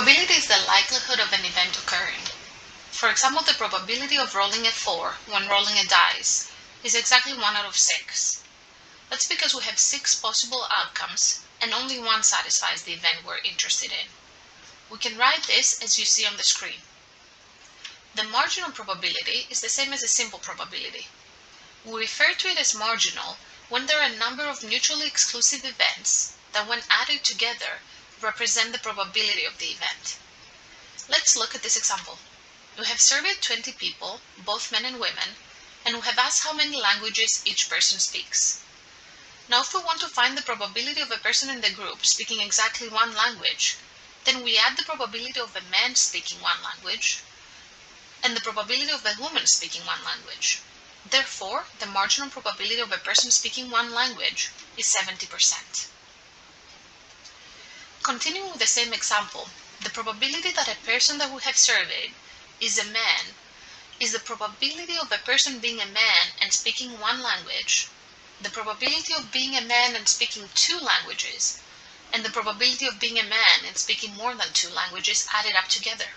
Probability is the likelihood of an event occurring. For example, the probability of rolling a 4 when rolling a dice is exactly 1 out of 6. That's because we have 6 possible outcomes and only one satisfies the event we're interested in. We can write this as you see on the screen. The marginal probability is the same as a simple probability. We refer to it as marginal when there are a number of mutually exclusive events that, when added together, represent the probability of the event. Let's look at this example. We have surveyed 20 people, both men and women, and we have asked how many languages each person speaks. Now, if we want to find the probability of a person in the group speaking exactly one language, then we add the probability of a man speaking one language and the probability of a woman speaking one language. Therefore, the marginal probability of a person speaking one language is 70%. Continuing with the same example, the probability that a person that we have surveyed is a man is the probability of a person being a man and speaking one language, the probability of being a man and speaking 2 languages, and the probability of being a man and speaking more than 2 languages added up together.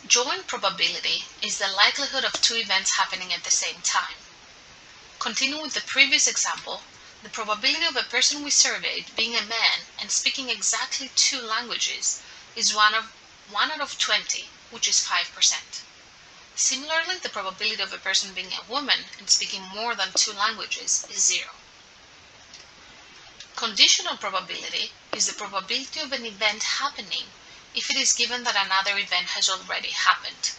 Joint probability is the likelihood of 2 events happening at the same time. Continuing with the previous example, the probability of a person we surveyed being a man and speaking exactly 2 languages is 1 out of 20, which is 5%. Similarly, the probability of a person being a woman and speaking more than 2 languages is 0. Conditional probability is the probability of an event happening if it is given that another event has already happened.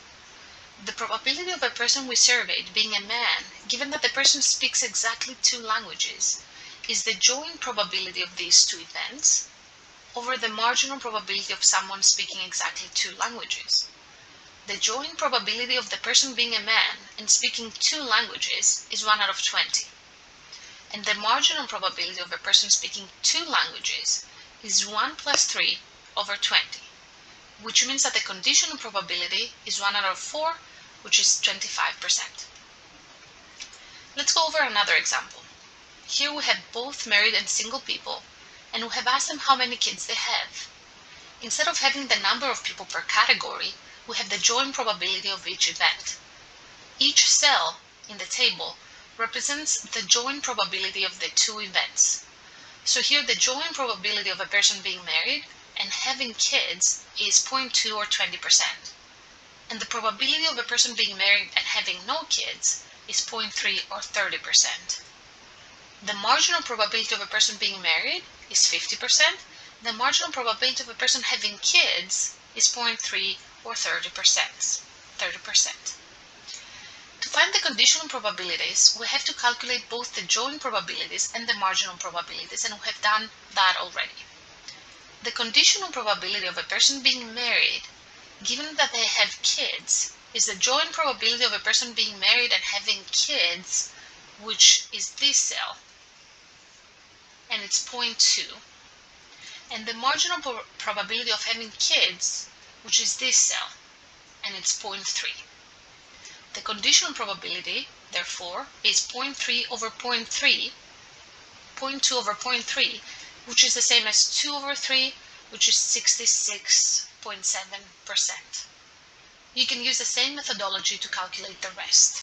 The probability of a person we surveyed being a man, given that the person speaks exactly 2 languages, is the joint probability of these 2 events over the marginal probability of someone speaking exactly 2 languages. The joint probability of the person being a man and speaking 2 languages is 1 out of 20. And the marginal probability of a person speaking 2 languages is 1 plus 3 over 20, which means that the conditional probability is 1 out of 4, which is 25%. Let's go over another example. Here we have both married and single people, and we have asked them how many kids they have. Instead of having the number of people per category, we have the joint probability of each event. Each cell in the table represents the joint probability of the 2 events. So here the joint probability of a person being married and having kids is 0.2 or 20%. And the probability of a person being married and having no kids is 0.3 or 30%. The marginal probability of a person being married is 50%. The marginal probability of a person having kids is 0.3 or 30%. To find the conditional probabilities, we have to calculate both the joint probabilities and the marginal probabilities, and we have done that already. The conditional probability of a person being married, given that they have kids, is the joint probability of a person being married and having kids, which is this cell, and it's 0.2. And the marginal probability of having kids, which is this cell, and it's 0.3. The conditional probability, therefore, is 0.3 over 0.3, 0.2 over 0.3, which is the same as 2 over 3, which is 66.7%. You can use the same methodology to calculate the rest.